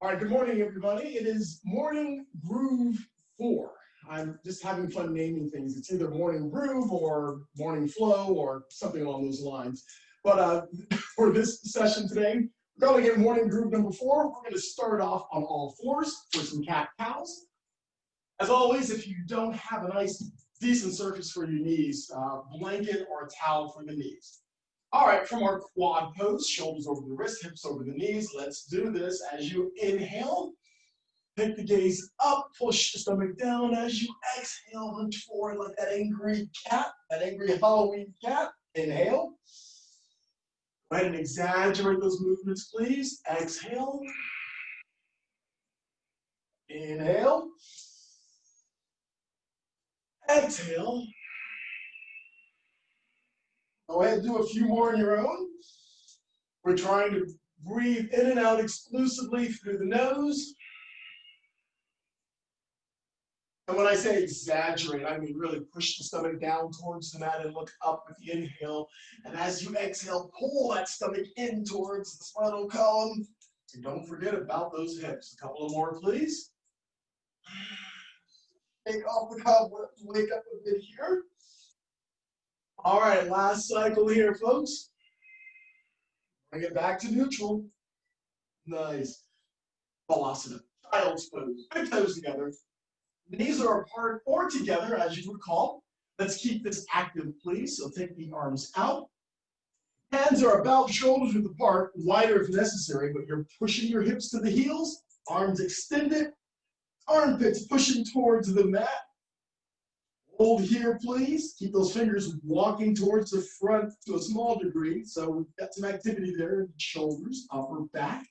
All right, good morning, everybody. It is Morning Groove 4. I'm just having fun naming things. It's either Morning Groove or Morning Flow or something along those lines. But for this session today, we're going to get Morning Groove number 4. We're going to start off on all fours for some cat-cows. As always, if you don't have a nice, decent surface for your knees, blanket or a towel for the knees. All right, from our quad pose, shoulders over the wrist, hips over the knees. Let's do this. As you inhale, take the gaze up, push the stomach down. As you exhale, hunch forward like that angry cat, that angry Halloween cat. Inhale. Go ahead and exaggerate those movements, please. Exhale. Inhale. Exhale. Go ahead and do a few more on your own. We're trying to breathe in and out exclusively through the nose. And when I say exaggerate, I mean really push the stomach down towards the mat and look up with the inhale. And as you exhale, pull that stomach in towards the spinal column. And don't forget about those hips. A couple of more, please. Take off the cobwebs, wake up a bit here. All right, last cycle here, folks. Bring it back to neutral. Nice. Balasana, child's pose. Big toes together. Knees are apart or together, as you would call. Let's keep this active, please. So take the arms out. Hands are about shoulders width apart, wider if necessary, but you're pushing your hips to the heels. Arms extended. Armpits pushing towards the mat. Hold here, please. Keep those fingers walking towards the front to a small degree. So we've got some activity there. Shoulders, upper back.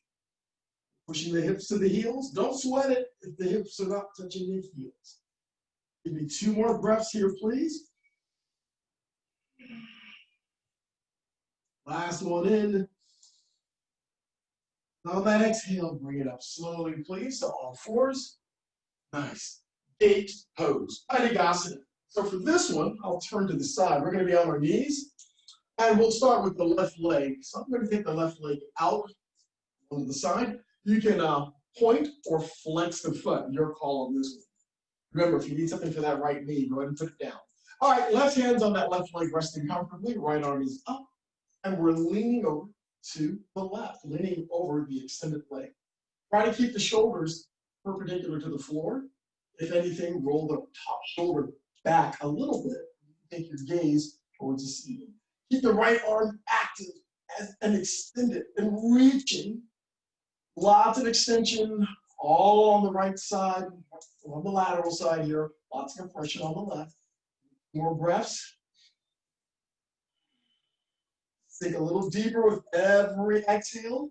Pushing the hips to the heels. Don't sweat it if the hips are not touching the heels. Give me 2 more breaths here, please. Last one in. On that exhale, bring it up slowly, please. So all fours. Nice. Gate pose. Panagasana. So for this one, I'll turn to the side. We're going to be on our knees. And we'll start with the left leg. So I'm going to take the left leg out on the side. You can point or flex the foot. Your call on this one. Remember, if you need something for that right knee, go ahead and put it down. All right, left hand's on that left leg resting comfortably. Right arm is up. And we're leaning over to the left, leaning over the extended leg. Try to keep the shoulders perpendicular to the floor. If anything, roll the top shoulder back a little bit. Take your gaze towards the ceiling. Keep the right arm active and extended and reaching. Lots of extension all on the right side, on the lateral side here. Lots of compression on the left. More breaths. Think a little deeper with every exhale.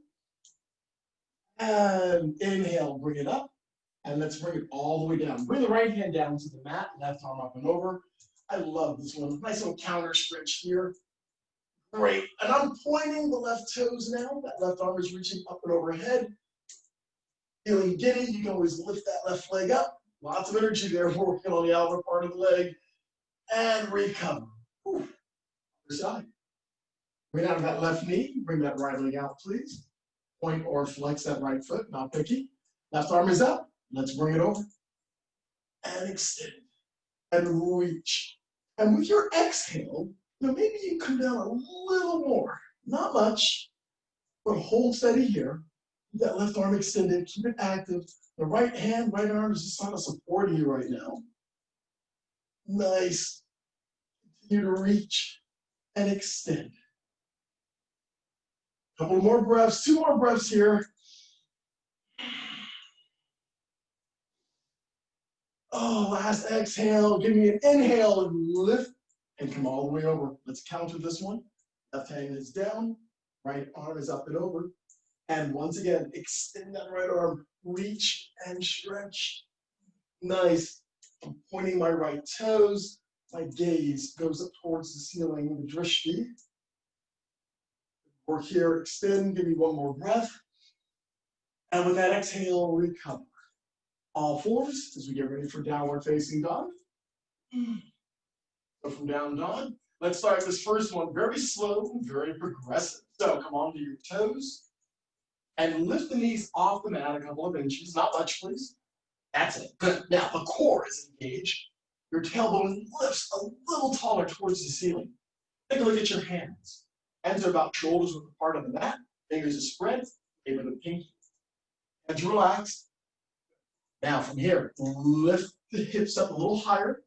And inhale, bring it up. And let's bring it all the way down. Bring the right hand down to the mat, left arm up and over. I love this one. Nice little counter stretch here. Great. And I'm pointing the left toes now. That left arm is reaching up and overhead. Feeling giddy, you can always lift that left leg up. Lots of energy there working on the outer part of the leg. And recover. Whew. Other side. Bring out that left knee. Bring that right leg out, please. Point or flex that right foot, not picky. Left arm is up. Let's bring it over. And extend. And reach. And with your exhale, maybe you come down a little more. Not much, but hold steady here. That left arm extended. Keep it active. The right hand, right arm is just kind of supporting you right now. Nice. Continue to reach and extend. Couple more breaths. 2 more breaths here. Oh, last exhale. Give me an inhale and lift and come all the way over. Let's counter this one. Left hand is down. Right arm is up and over. And once again, extend that right arm. Reach and stretch. Nice. I'm pointing my right toes. My gaze goes up towards the ceiling with the drishti. Work here, extend. Give me 1 more breath. And with that exhale, recover. All fours as we get ready for downward facing dog. So from down dog, let's start this first one very slow, very progressive. So come onto your toes And lift the knees off the mat a couple of inches, not much, please. That's it. Good. Now the core is engaged. Your tailbone lifts a little taller towards the ceiling. Take a look at your hands. Hands are about shoulders with the part of the mat. Fingers are spread. Give it a pinky. Hands relaxed. Now from here, lift the hips up a little higher.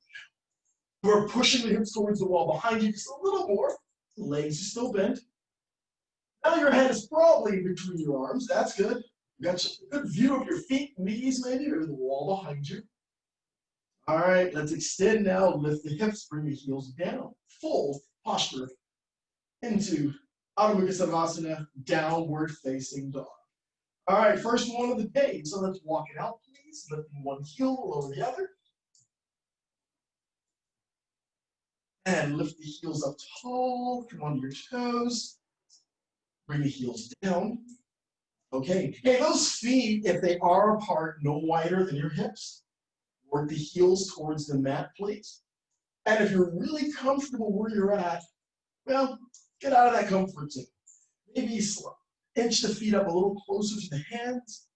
We're pushing the hips towards the wall behind you just a little more. The legs are still bent. Now your head is probably in between your arms. That's good. You got a good view of your feet, knees maybe, or the wall behind you. All right, let's extend now. Lift the hips, bring the heels down. Full posture into Adho Mukha Savasana, downward facing dog. All right, first one of the day. So let's walk it out, please. Lifting one heel, lower the other. And lift the heels up tall. Come onto your toes. Bring the heels down. Okay. Hey, those feet, if they are apart, no wider than your hips, work the heels towards the mat, please. And if you're really comfortable where you're at, well, get out of that comfort zone. Maybe inch the feet up a little closer to the hands,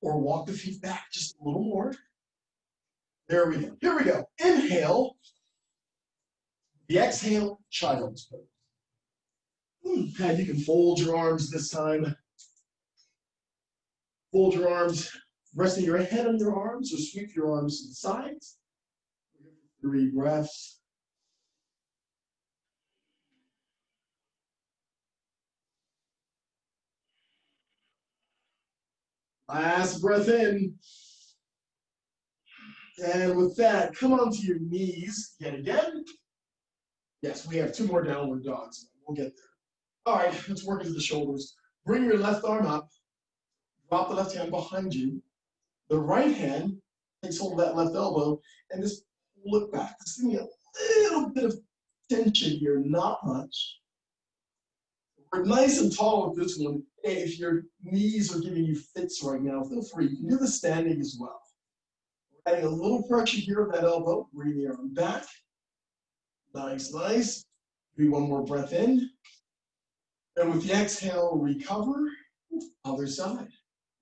or walk the feet back just a little more. There we go. Here we go. Inhale. The exhale, child's pose. And you can fold your arms this time. Fold your arms, resting your head on your arms, or sweep your arms to the sides. 3 breaths. Last breath in. And with that, come onto your knees yet again. Yes, we have 2 more downward dogs. We'll get there. All right, let's work into the shoulders. Bring your left arm up. Drop the left hand behind you. The right hand takes hold of that left elbow and just pull it back. Just give me a little bit of tension here, not much. We're nice and tall with this one. Hey, if your knees are giving you fits right now, feel free. You can do the standing as well. We're adding a little pressure here on that elbow. Bring the arm back. Nice, nice. Do 1 more breath in. And with the exhale, recover. Other side.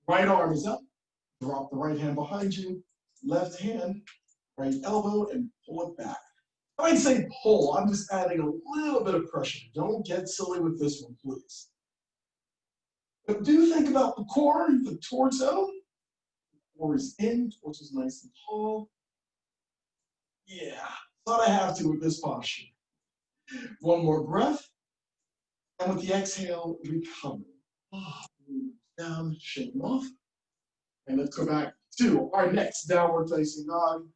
Right arm is up. Drop the right hand behind you. Left hand, right elbow, and pull it back. I might say pull. I'm just adding a little bit of pressure. Don't get silly with this one, please. But do think about the core, the torso. The core is in, torso is nice and tall. Yeah, thought I have to with this posture. 1 more breath. And with the exhale, recover. Down, shake them off. And let's go back to our next downward facing dog.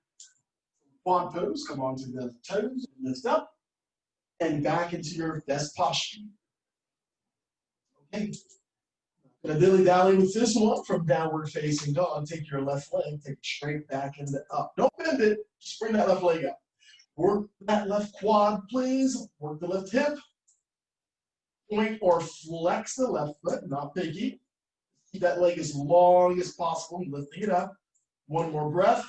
Quad pose, come onto the toes, lift up, and back into your best posture. Okay. Gonna dilly-dally with this one from downward facing dog. Take your left leg, take it straight back into up. Don't bend it, just bring that left leg up. Work that left quad, please. Work the left hip. Point or flex the left foot, not pinky. Keep that leg as long as possible, lifting it up. 1 more breath.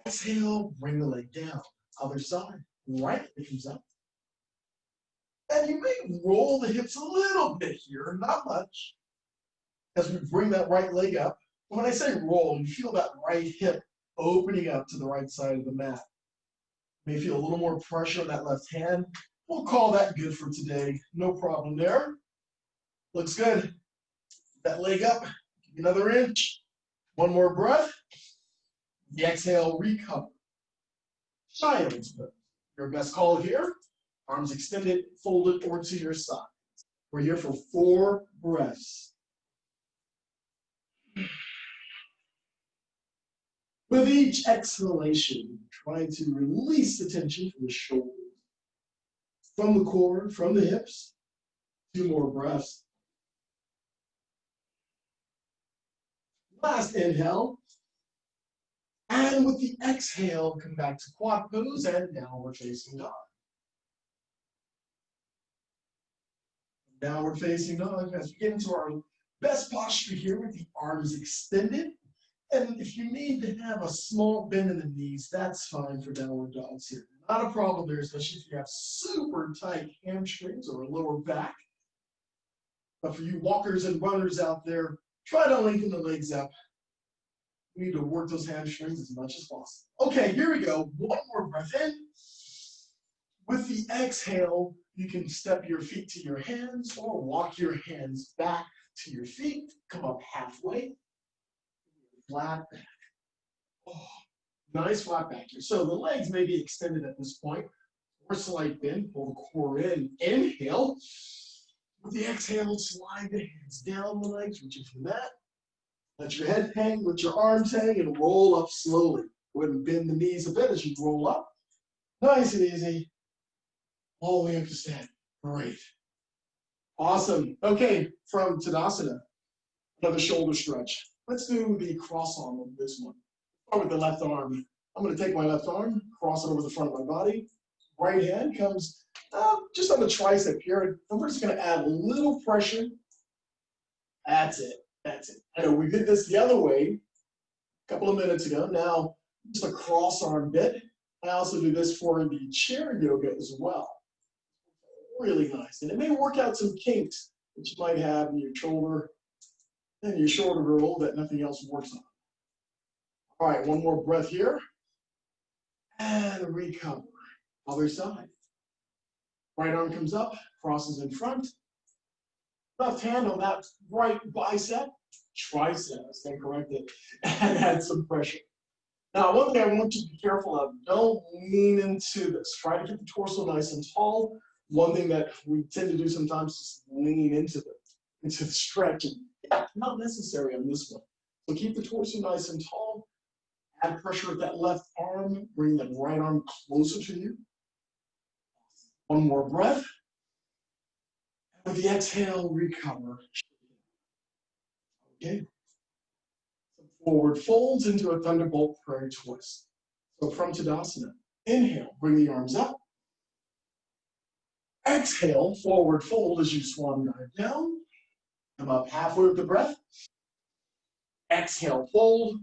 Exhale, bring the leg down. Other side, right leg comes up. And you may roll the hips a little bit here, not much, as we bring that right leg up. When I say roll, you feel that right hip opening up to the right side of the mat. You may feel a little more pressure on that left hand. We'll call that good for today. No problem there. Looks good. That leg up, another inch. 1 more breath. The exhale, recover. Child's pose. Your best call here. Arms extended, folded, or to your side. We're here for 4 breaths. With each exhalation, try to release the tension from the shoulders, from the core, from the hips. 2 more breaths. Last inhale. And with the exhale, come back to quad pose and downward facing dog. Downward facing dog as we get into our best posture here with the arms extended. And if you need to have a small bend in the knees, that's fine for downward dogs here. Not a problem there, especially if you have super tight hamstrings or a lower back. But for you walkers and runners out there, try to lengthen the legs up. We need to work those hamstrings as much as possible. Okay, here we go. One more breath in. With the exhale, you can step your feet to your hands or walk your hands back to your feet. Come up halfway. Flat back. Oh, nice flat back here. So the legs may be extended at this point. Or slight bend. Pull the core in. Inhale. With the exhale, slide the hands down the legs, reaching for the mat. Let your head hang, let your arms hang, and roll up slowly. Go ahead and bend the knees a bit as you roll up. Nice and easy. All the way up to stand. Great. Awesome. Okay, from Tadasana, another shoulder stretch. Let's do the cross arm of this one. Start with the left arm. I'm going to take my left arm, cross it over the front of my body. Right hand comes just on the tricep here. And we're just going to add a little pressure. That's it. That's it. I know we did this the other way a couple of minutes ago. Now, just a cross arm bit. I also do this for the chair yoga as well. Really nice. And it may work out some kinks that you might have in your shoulder and your shoulder girdle that nothing else works on. All right, one more breath here. And recover. Other side. Right arm comes up, crosses in front. Left hand on that right bicep, tricep, stand corrected, and add some pressure. Now, one thing I want you to be careful of, don't lean into this. Try to keep the torso nice and tall. One thing that we tend to do sometimes is lean into the stretch. And yeah, not necessary on this one. So keep the torso nice and tall. Add pressure with that left arm. Bring that right arm closer to you. One more breath. With the exhale, recover. Okay. Forward folds into a thunderbolt prayer twist. So from Tadasana, inhale, bring the arms up. Exhale, forward fold as you swan dive down. Come up halfway with the breath. Exhale, fold.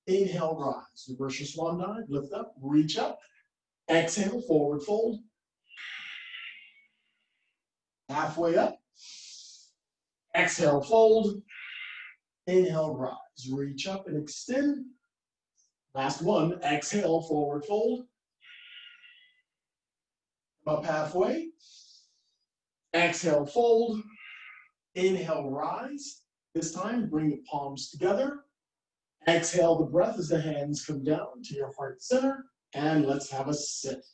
Inhale, rise. Reverse your swan dive, lift up, reach up. Exhale, forward fold. Halfway up. Exhale, fold. Inhale, rise. Reach up and extend. Last one. Exhale, forward fold. Come up halfway. Exhale, fold. Inhale, rise. This time, bring the palms together. Exhale the breath as the hands come down to your heart center. And let's have a sit.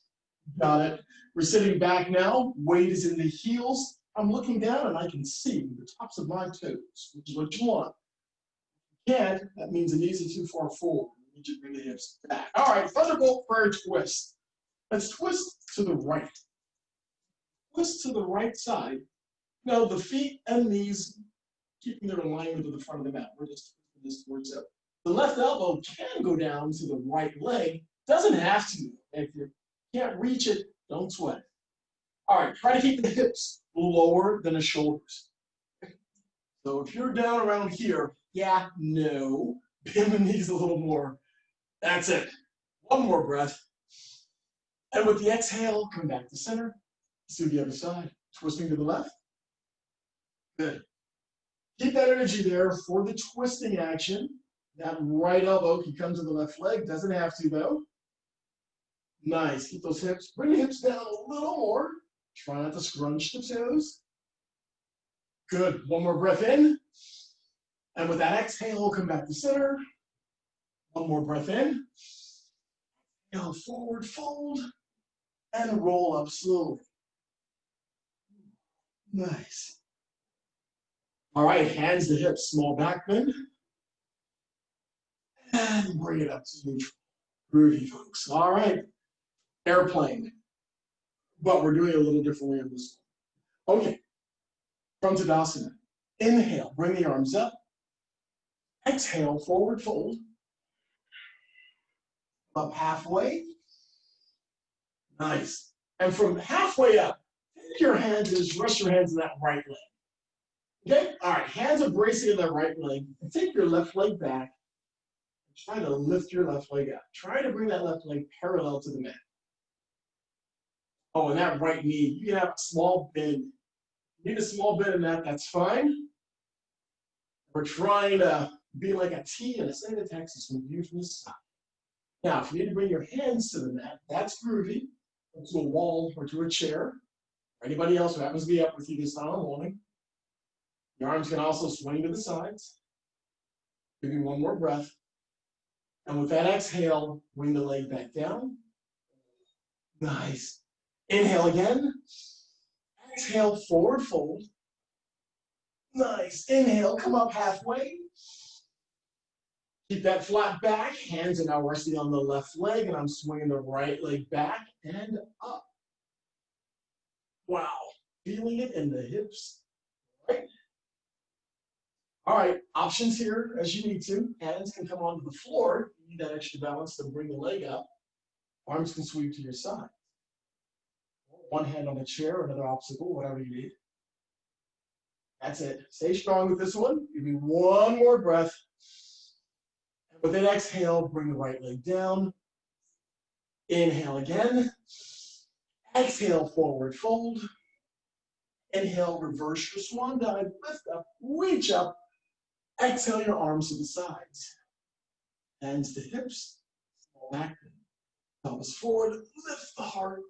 Got it. We're sitting back now. Weight is in the heels. I'm looking down and I can see the tops of my toes, which is what you want. If you can't, that means the knees are too far forward. You need to bring the hips back. All right, thunderbolt prayer twist. Let's twist to the right. Twist to the right side. Now the feet and knees keeping their alignment to the front of the mat. We're just twisting this towards it. The left elbow can go down to the right leg. Doesn't have to. If you can't reach it, don't sweat. All right, try to keep the hips lower than the shoulders. So if you're down around here, yeah, no. Bend the knees a little more. That's it. One more breath. And with the exhale, come back to center. Let's do the other side. Twisting to the left. Good. Keep that energy there for the twisting action. That right elbow can come to the left leg. Doesn't have to, though. Nice. Keep those hips. Bring the hips down a little more. Try not to scrunch the toes. Good. One more breath in. And with that exhale, come back to center. One more breath in. Now forward fold. And roll up slowly. Nice. All right, hands to hips, small back bend. And bring it up to neutral. Groovy, folks. All right. Airplane. But we're doing it a little differently on this one. Okay. From Tadasana. Inhale, bring the arms up. Exhale, forward fold. Up halfway. Nice. And from halfway up, take your hands and just rest your hands in that right leg. Okay? All right, hands are bracing in that right leg. And take your left leg back. Try to lift your left leg up. Try to bring that left leg parallel to the mat. Oh, and that right knee, you can have a small bend. Need a small bit of that, that's fine. We're trying to be like a T in the state of Texas with view from the side. Now, if you need to bring your hands to the mat, that's groovy, to a wall or to a chair, or anybody else who happens to be up with you this time of the morning. Your arms can also swing to the sides. Give me one more breath. And with that exhale, bring the leg back down. Nice. Inhale again. Exhale, forward fold. Nice. Inhale, come up halfway. Keep that flat back. Hands are now resting on the left leg, and I'm swinging the right leg back and up. Wow. Feeling it in the hips. Right. All right. Options here as you need to. Hands can come onto the floor. You need that extra balance to bring the leg up. Arms can sweep to your side. One hand on a chair, another obstacle, whatever you need. That's it. Stay strong with this one. Give me one more breath. And with an exhale, bring the right leg down. Inhale again. Exhale, forward fold. Inhale, reverse your swan dive. Lift up, reach up. Exhale your arms to the sides. Hands to hips. Small back. Pelvis forward. Lift the heart.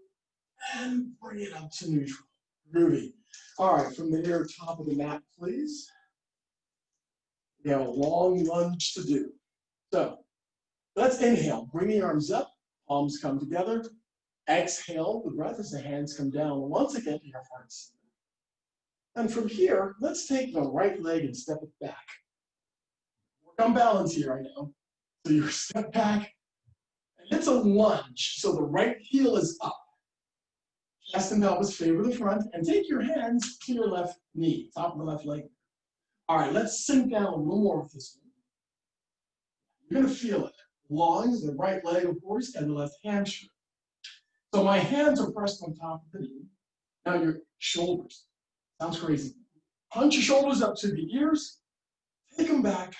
And bring it up to neutral. Groovy. All right, from the near top of the mat, please. We have a long lunge to do. So let's inhale. Bring the arms up. Palms come together. Exhale the breath as the hands come down once again to your heart center. And from here, let's take the right leg and step it back. Work on balance here, I know. So you step back, and it's a lunge. So the right heel is up. Chest and pelvis favor the front, and take your hands to your left knee, top of the left leg. All right, let's sink down a little more with this one. You're gonna feel it. Lunge, the right leg, of course, and the left hamstring. So my hands are pressed on top of the knee. Now your shoulders. Sounds crazy. Punch your shoulders up to the ears. Take them back.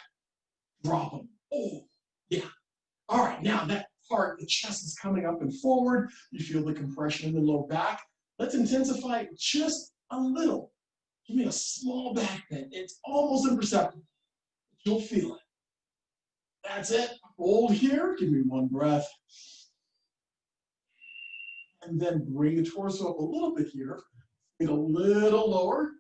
Drop them. Oh, yeah. All right, now that part, the chest is coming up and forward. You feel the compression in the low back. Let's intensify it just a little. Give me a small back bend. It's almost imperceptible. You'll feel it. That's it. Hold here. Give me one breath. And then bring the torso up a little bit here. Get a little lower.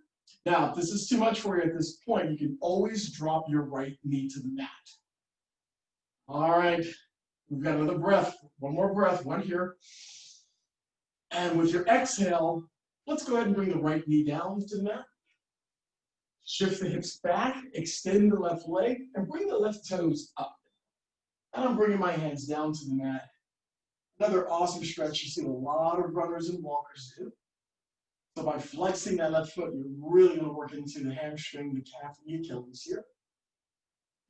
Now, if this is too much for you at this point, you can always drop your right knee to the mat. All right. We've got another breath. One more breath. One here. And with your exhale, let's go ahead and bring the right knee down to the mat. Shift the hips back, extend the left leg, and bring the left toes up. And I'm bringing my hands down to the mat. Another awesome stretch you see a lot of runners and walkers do. So by flexing that left foot, you're really going to work into the hamstring, the calf, and the Achilles here.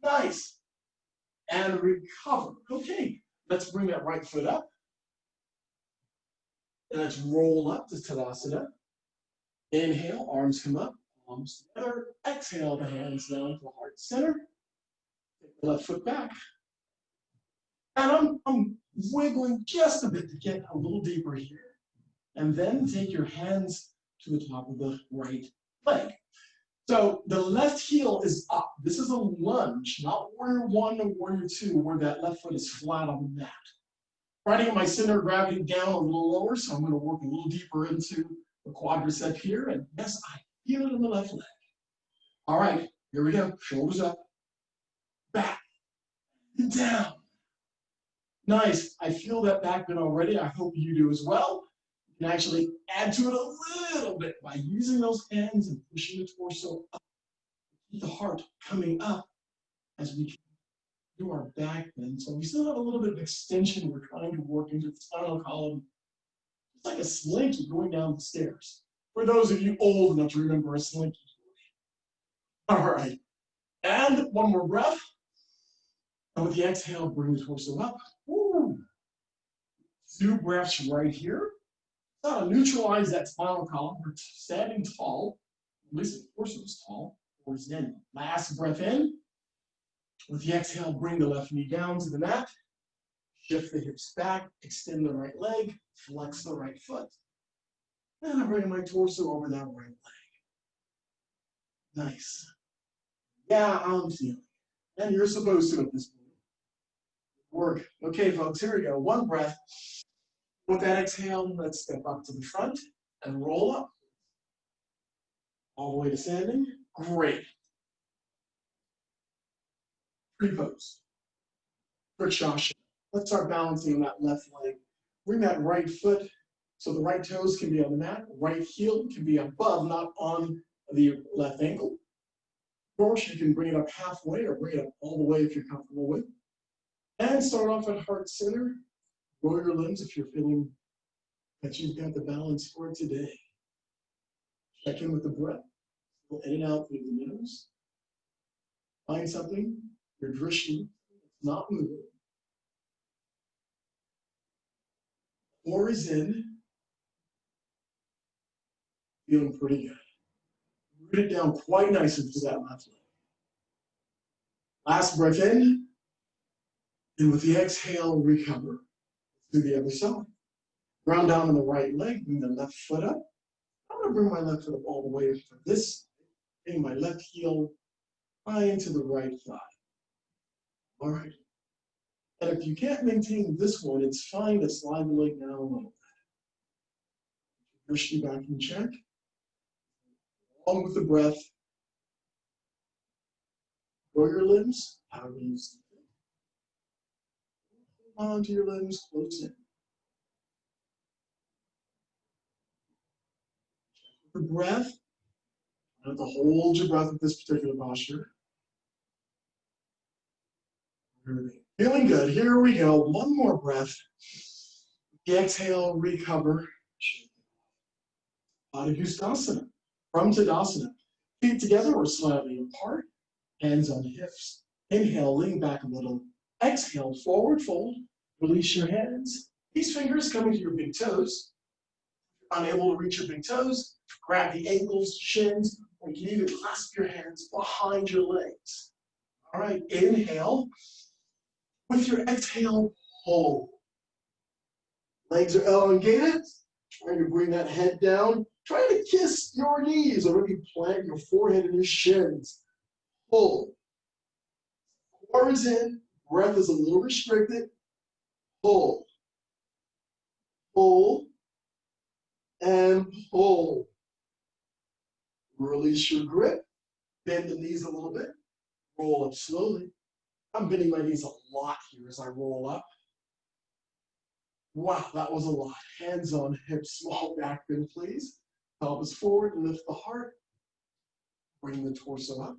Nice. And recover. Okay, let's bring that right foot up. And let's roll up to Tadasana. Inhale, arms come up, palms together. Exhale, the hands down to the heart center. Take the left foot back. And I'm wiggling just a bit to get a little deeper here. And then take your hands to the top of the right leg. So the left heel is up. This is a lunge, not warrior one or warrior two, where that left foot is flat on the mat. Trying to get my center of gravity down a little lower, so I'm going to work a little deeper into the quadricep here. And yes, I feel it in the left leg. All right, here we go. Shoulders up, back, and down. Nice. I feel that back bend already. I hope you do as well. You can actually add to it a little bit by using those hands and pushing the torso up. Keep the heart coming up as we do our back bend. So we still have a little bit of extension we're trying to work into the spinal column. It's like a slinky going down the stairs. For those of you old enough to remember a slinky. All right. And one more breath. And with the exhale, bring the torso up. Woo. 2 breaths right here. So to neutralize that spinal column, we're standing tall. At least the torso is tall. Towards the end. Last breath in. With the exhale, bring the left knee down to the mat. Shift the hips back. Extend the right leg. Flex the right foot. And I'm bringing my torso over that right leg. Nice. Yeah, I'm feeling it. And you're supposed to at this point. Work. Okay, folks, here we go. One breath. With that exhale, let's step up to the front and roll up. All the way to standing. Great. Pre-pose. Vrikshasana. Let's start balancing on that left leg. Bring that right foot so the right toes can be on the mat. Right heel can be above, not on the left ankle. Of course, you can bring it up halfway or bring it up all the way if you're comfortable with. And start off at heart center. Roll your limbs if you're feeling that you've got the balance for today. Check in with the breath. Go in and out through the nose. Find something, your drishti, it's not moving. Core is in. Feeling pretty good. Root it down quite nicely to that left leg. Last breath in. And with the exhale, recover to the other side. Ground down on the right leg, bring the left foot up. I'm going to bring my left foot up all the way for this. Bring my left heel high into the right thigh. All right. And if you can't maintain this one, it's fine to slide the leg down a little bit. Push you back in check. Along with the breath. Grow your limbs, however you see fit. Hold on to your limbs, close in. The breath. You have to hold your breath with this particular posture. Feeling good. Here we go. One more breath. The exhale, recover. Padahustasana. From Tadasana. Feet together or slightly apart. Hands on hips. Inhale, lean back a little. Exhale, forward fold. Release your hands. These fingers coming to your big toes. If you're unable to reach your big toes, grab the ankles, shins, or you can even clasp your hands behind your legs. All right, inhale. With your exhale, hold. Legs are elongated. Trying to bring that head down. Try to kiss your knees or maybe plant your forehead in your shins. Hold. Core is in. Breath is a little restricted. Hold. Hold. And hold. Release your grip. Bend the knees a little bit. Roll up slowly. I'm bending my knees a lot here as I roll up. Wow, that was a lot. Hands on hips, small back bend, please. Pelvis forward, lift the heart. Bring the torso up.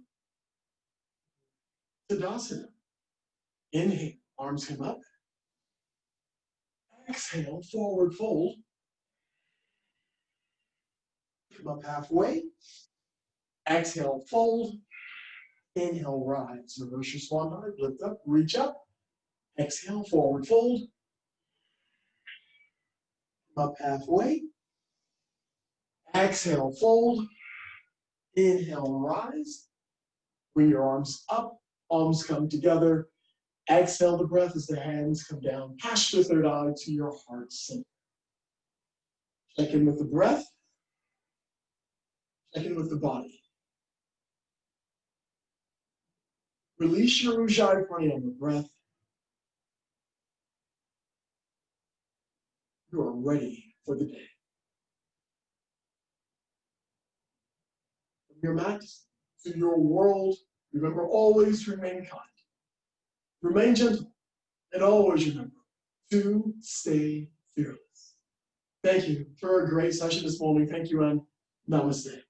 Tadasana. Inhale, arms come up. Exhale, forward fold. Come up halfway. Exhale, fold. Inhale, rise. Reverse your swan dive, lift up, reach up. Exhale, forward fold. Come up halfway. Exhale, fold. Inhale, rise. Bring your arms up, palms come together. Exhale the breath as the hands come down past your third eye to your heart center. Check in with the breath. Check in with the body. Release your Ujjayi Pranayama breath. You are ready for the day. From your mat to your world, remember always to remain kind. Remain gentle, and always remember to stay fearless. Thank you for a great session this morning. Thank you, and namaste.